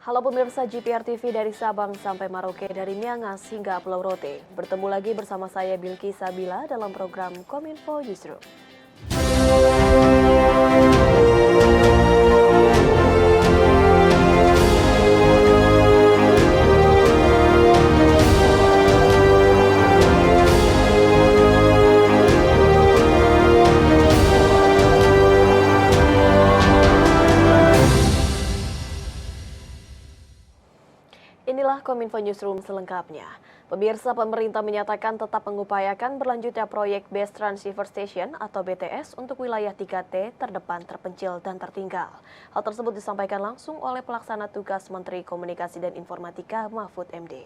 Halo pemirsa GPR TV dari Sabang sampai Merauke, dari Miangas hingga Pulau Rote. Bertemu lagi bersama saya Bilki Sabila dalam program Kominfo Newsroom. Inilah Kominfo Newsroom selengkapnya. Pemirsa, pemerintah menyatakan tetap mengupayakan berlanjutnya proyek Base Transceiver Station atau BTS untuk wilayah 3T terdepan, terpencil, dan tertinggal. Hal tersebut disampaikan langsung oleh pelaksana tugas Menteri Komunikasi dan Informatika Mahfud MD.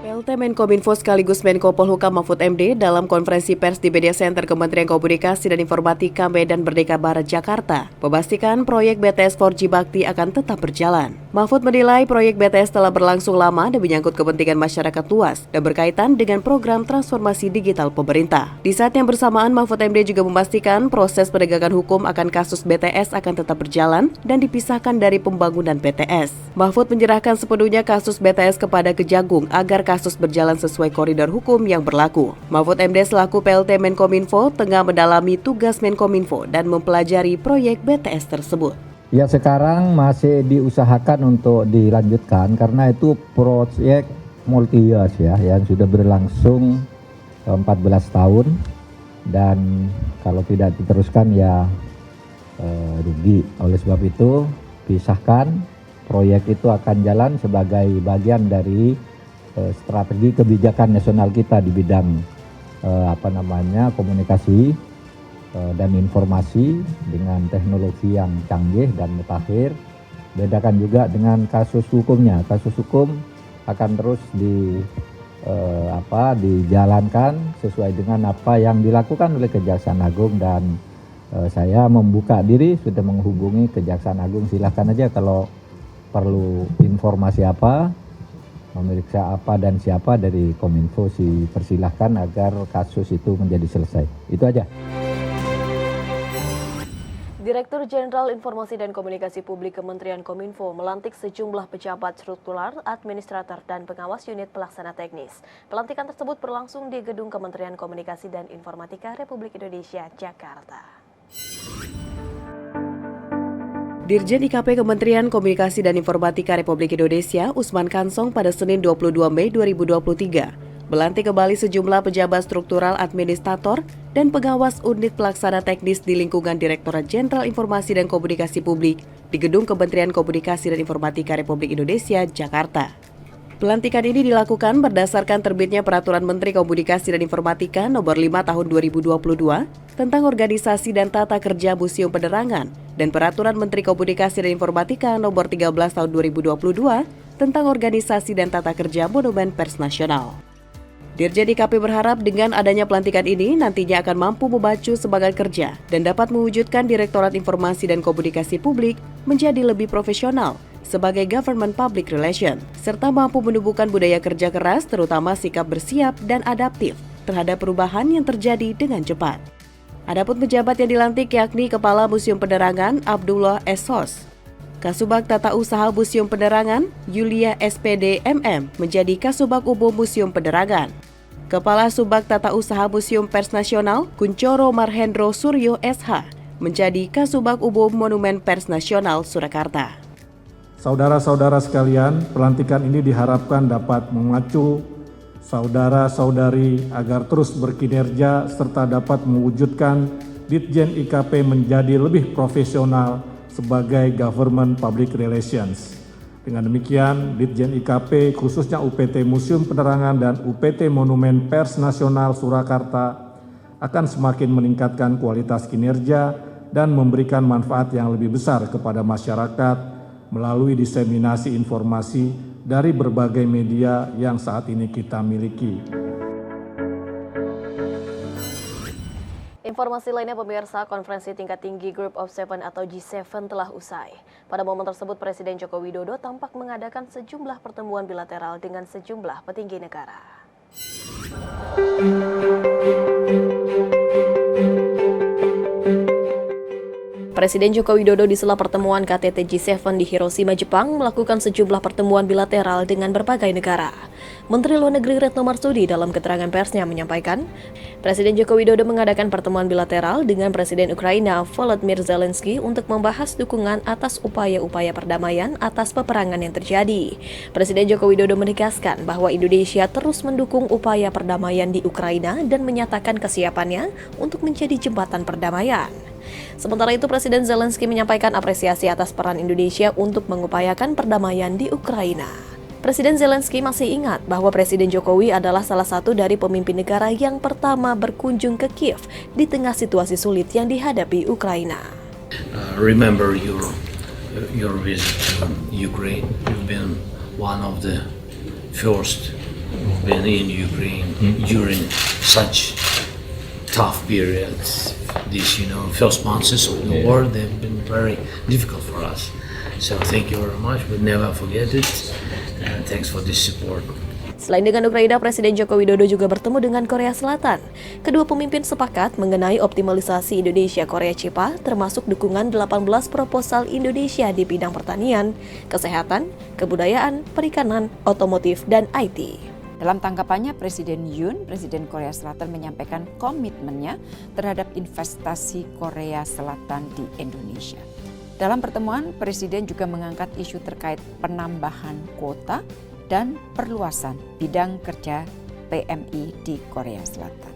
PLT Menkominfo sekaligus Menko Polhukam Mahfud MD dalam konferensi pers di Media Center Kementerian Komunikasi dan Informatika Medan Merdeka Barat, Jakarta, memastikan proyek BTS 4G Bakti akan tetap berjalan. Mahfud menilai proyek BTS telah berlangsung lama dan menyangkut kepentingan masyarakat luas dan berkaitan dengan program transformasi digital pemerintah. Di saat yang bersamaan, Mahfud MD juga memastikan proses penegakan hukum akan kasus BTS akan tetap berjalan dan dipisahkan dari pembangunan BTS. Mahfud menyerahkan sepenuhnya kasus BTS kepada Kejagung agar kasus berjalan sesuai koridor hukum yang berlaku. Mahfud MD selaku PLT Menkominfo tengah mendalami tugas Menkominfo dan mempelajari proyek BTS tersebut. Ya, sekarang masih diusahakan untuk dilanjutkan karena itu proyek multi years ya yang sudah berlangsung 14 tahun dan kalau tidak diteruskan ya rugi. Oleh sebab itu pisahkan, proyek itu akan jalan sebagai bagian dari strategi kebijakan nasional kita di bidang komunikasi dan informasi dengan teknologi yang canggih dan mutakhir. Bedakan juga dengan kasus hukumnya. Kasus hukum akan terus dijalankan sesuai dengan apa yang dilakukan oleh Kejaksaan Agung dan saya membuka diri sudah menghubungi Kejaksaan Agung. Silahkan aja kalau perlu informasi apa, memeriksa apa dan siapa dari Kominfo persilahkan agar kasus itu menjadi selesai. Itu aja. Direktur Jenderal Informasi dan Komunikasi Publik Kementerian Kominfo melantik sejumlah pejabat struktural, administrator, dan pengawas unit pelaksana teknis. Pelantikan tersebut berlangsung di Gedung Kementerian Komunikasi dan Informatika Republik Indonesia, Jakarta. Dirjen IKP Kementerian Komunikasi dan Informatika Republik Indonesia, Usman Kansong pada Senin 22 Mei 2023, melantik kembali sejumlah pejabat struktural, administrator, dan pengawas unit pelaksana teknis di lingkungan Direktorat Jenderal Informasi dan Komunikasi Publik di Gedung Kementerian Komunikasi dan Informatika Republik Indonesia, Jakarta. Pelantikan ini dilakukan berdasarkan terbitnya Peraturan Menteri Komunikasi dan Informatika Nomor 5 Tahun 2022 tentang organisasi dan tata kerja Museum Penerangan dan Peraturan Menteri Komunikasi dan Informatika Nomor 13 Tahun 2022 tentang organisasi dan tata kerja Monumen Pers Nasional. Dirjen IKP berharap dengan adanya pelantikan ini nantinya akan mampu memacu semangat kerja dan dapat mewujudkan Direktorat Informasi dan Komunikasi Publik menjadi lebih profesional sebagai Government Public Relation, serta mampu menumbuhkan budaya kerja keras terutama sikap bersiap dan adaptif terhadap perubahan yang terjadi dengan cepat. Adapun pejabat yang dilantik yakni Kepala Museum Penerangan Abdullah Esos, Kasubag Tata Usaha Museum Penerangan Yulia SPD MM menjadi Kasubag Umum Museum Penerangan. Kepala Subbag Tata Usaha Museum Pers Nasional Kuncoro Marhendro Suryo SH menjadi Kasubag Umum Monumen Pers Nasional Surakarta. Saudara-saudara sekalian, pelantikan ini diharapkan dapat memacu saudara-saudari agar terus berkinerja serta dapat mewujudkan Ditjen IKP menjadi lebih profesional sebagai Government Public Relations. Dengan demikian, Ditjen IKP khususnya UPT Museum Penerangan dan UPT Monumen Pers Nasional Surakarta akan semakin meningkatkan kualitas kinerja dan memberikan manfaat yang lebih besar kepada masyarakat melalui diseminasi informasi dari berbagai media yang saat ini kita miliki. Informasi lainnya pemirsa, konferensi tingkat tinggi Group of Seven atau G7 telah usai. Pada momen tersebut Presiden Joko Widodo tampak mengadakan sejumlah pertemuan bilateral dengan sejumlah petinggi negara. Presiden Joko Widodo di sela pertemuan KTT G7 di Hiroshima, Jepang melakukan sejumlah pertemuan bilateral dengan berbagai negara. Menteri Luar Negeri Retno Marsudi dalam keterangan persnya menyampaikan, Presiden Joko Widodo mengadakan pertemuan bilateral dengan Presiden Ukraina Volodymyr Zelensky untuk membahas dukungan atas upaya-upaya perdamaian atas peperangan yang terjadi. Presiden Joko Widodo menegaskan bahwa Indonesia terus mendukung upaya perdamaian di Ukraina dan menyatakan kesiapannya untuk menjadi jembatan perdamaian. Sementara itu, Presiden Zelensky menyampaikan apresiasi atas peran Indonesia untuk mengupayakan perdamaian di Ukraina. Presiden Zelensky masih ingat bahwa Presiden Jokowi adalah salah satu dari pemimpin negara yang pertama berkunjung ke Kiev di tengah situasi sulit yang dihadapi Ukraina. Remember your visit to Ukraine. You've been one of the first who've been in Ukraine during such tough periods. These, first months of the war, they've been very difficult for us. So thank you very much. We'll never forget it. And thanks for this support. Selain dengan Ukraina, Presiden Joko Widodo juga bertemu dengan Korea Selatan. Kedua pemimpin sepakat mengenai optimalisasi Indonesia-Korea CIPA, termasuk dukungan 18 proposal Indonesia di bidang pertanian, kesehatan, kebudayaan, perikanan, otomotif, dan IT. Dalam tanggapannya, Presiden Yoon, Presiden Korea Selatan menyampaikan komitmennya terhadap investasi Korea Selatan di Indonesia. Dalam pertemuan, Presiden juga mengangkat isu terkait penambahan kuota dan perluasan bidang kerja PMI di Korea Selatan.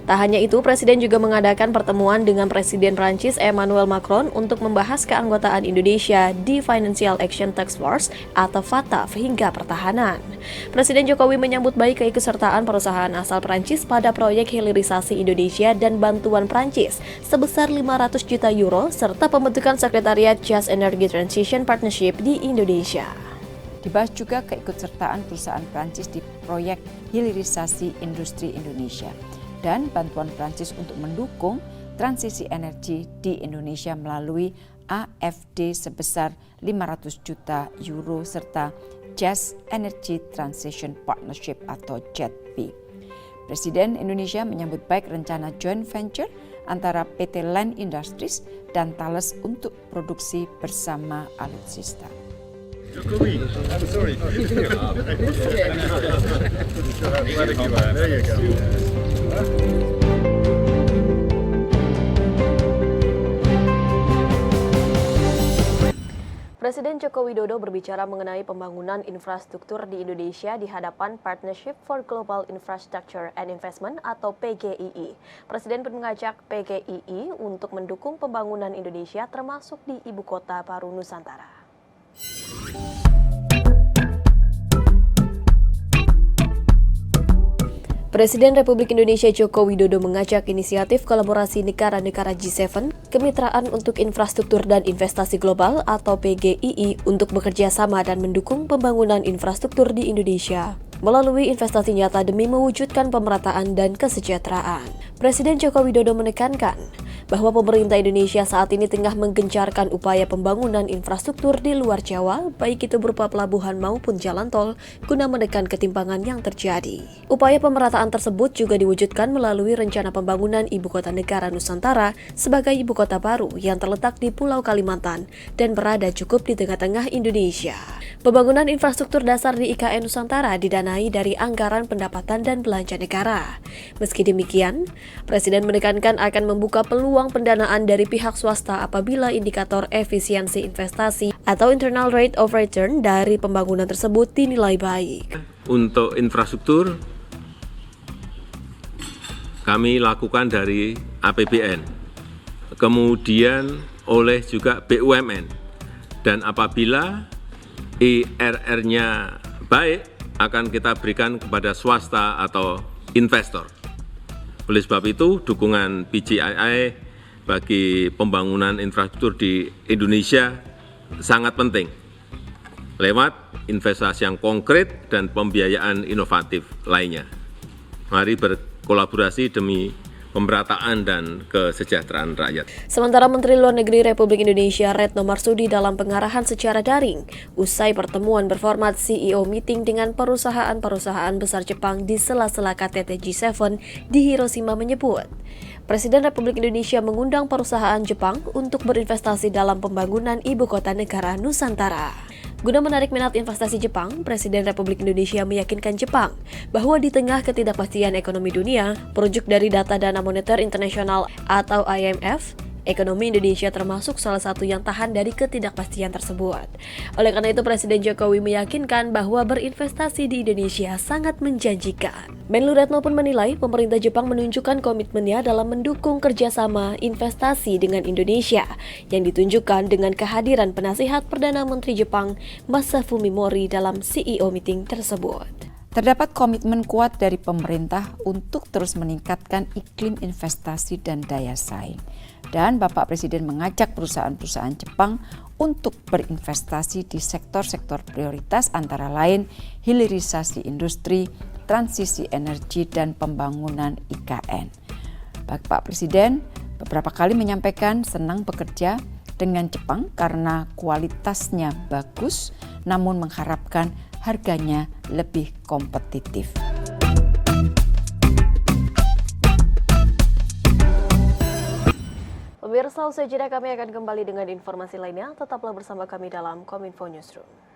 Tak hanya itu, Presiden juga mengadakan pertemuan dengan Presiden Prancis Emmanuel Macron untuk membahas keanggotaan Indonesia di Financial Action Task Force atau FATF hingga pertahanan. Presiden Jokowi menyambut baik keikutsertaan perusahaan asal Prancis pada proyek hilirisasi Indonesia dan bantuan Prancis sebesar 500 juta euro serta pembentukan Sekretariat Just Energy Transition Partnership di Indonesia. Dibahas juga keikutsertaan perusahaan Prancis di proyek hilirisasi industri Indonesia dan bantuan Prancis untuk mendukung transisi energi di Indonesia melalui AFD sebesar 500 juta euro serta Just Energy Transition Partnership atau JETP. Presiden Indonesia menyambut baik rencana joint venture antara PT Land Industries dan Thales untuk produksi bersama alutsista. Jokowi, I'm sorry. There you go. Presiden Joko Widodo berbicara mengenai pembangunan infrastruktur di Indonesia di hadapan Partnership for Global Infrastructure and Investment atau PGII. Presiden pun mengajak PGII untuk mendukung pembangunan Indonesia termasuk di Ibu Kota Baru Nusantara. Presiden Republik Indonesia Joko Widodo mengajak inisiatif kolaborasi negara-negara G7 Kemitraan untuk Infrastruktur dan Investasi Global atau PGII untuk bekerja sama dan mendukung pembangunan infrastruktur di Indonesia melalui investasi nyata demi mewujudkan pemerataan dan kesejahteraan. Presiden Joko Widodo menekankan bahwa pemerintah Indonesia saat ini tengah menggencarkan upaya pembangunan infrastruktur di luar Jawa, baik itu berupa pelabuhan maupun jalan tol, guna menekan ketimpangan yang terjadi. Upaya pemerataan tersebut juga diwujudkan melalui rencana pembangunan Ibu Kota Negara Nusantara sebagai ibu kota baru yang terletak di Pulau Kalimantan dan berada cukup di tengah-tengah Indonesia. Pembangunan infrastruktur dasar di IKN Nusantara didanai dari anggaran pendapatan dan belanja negara. Meski demikian, Presiden menekankan akan membuka peluang pendanaan dari pihak swasta apabila indikator efisiensi investasi atau internal rate of return dari pembangunan tersebut dinilai baik. Untuk infrastruktur, kami lakukan dari APBN, kemudian oleh juga BUMN, dan apabila IRR-nya baik, akan kita berikan kepada swasta atau investor. Oleh sebab itu, dukungan PGII bagi pembangunan infrastruktur di Indonesia sangat penting lewat investasi yang konkret dan pembiayaan inovatif lainnya. Mari berkolaborasi demi pemerataan dan kesejahteraan rakyat. Sementara Menteri Luar Negeri Republik Indonesia Retno Marsudi dalam pengarahan secara daring usai pertemuan berformat CEO meeting dengan perusahaan-perusahaan besar Jepang di sela-sela KTT G7 di Hiroshima menyebut, Presiden Republik Indonesia mengundang perusahaan Jepang untuk berinvestasi dalam pembangunan ibu kota negara Nusantara. Guna menarik minat investasi Jepang, Presiden Republik Indonesia meyakinkan Jepang bahwa di tengah ketidakpastian ekonomi dunia, merujuk dari data Dana Moneter Internasional atau IMF, ekonomi Indonesia termasuk salah satu yang tahan dari ketidakpastian tersebut. Oleh karena itu, Presiden Jokowi meyakinkan bahwa berinvestasi di Indonesia sangat menjanjikan. Menlu Retno pun menilai pemerintah Jepang menunjukkan komitmennya dalam mendukung kerjasama investasi dengan Indonesia, yang ditunjukkan dengan kehadiran penasihat Perdana Menteri Jepang Masafumi Mori dalam CEO meeting tersebut. Terdapat komitmen kuat dari pemerintah untuk terus meningkatkan iklim investasi dan daya saing. Dan Bapak Presiden mengajak perusahaan-perusahaan Jepang untuk berinvestasi di sektor-sektor prioritas antara lain hilirisasi industri, transisi energi, dan pembangunan IKN. Bapak Presiden beberapa kali menyampaikan senang bekerja dengan Jepang karena kualitasnya bagus, namun mengharapkan harganya lebih kompetitif. Pemirsa, usai jeda kami akan kembali dengan informasi lainnya. Tetaplah bersama kami dalam Kominfo Newsroom.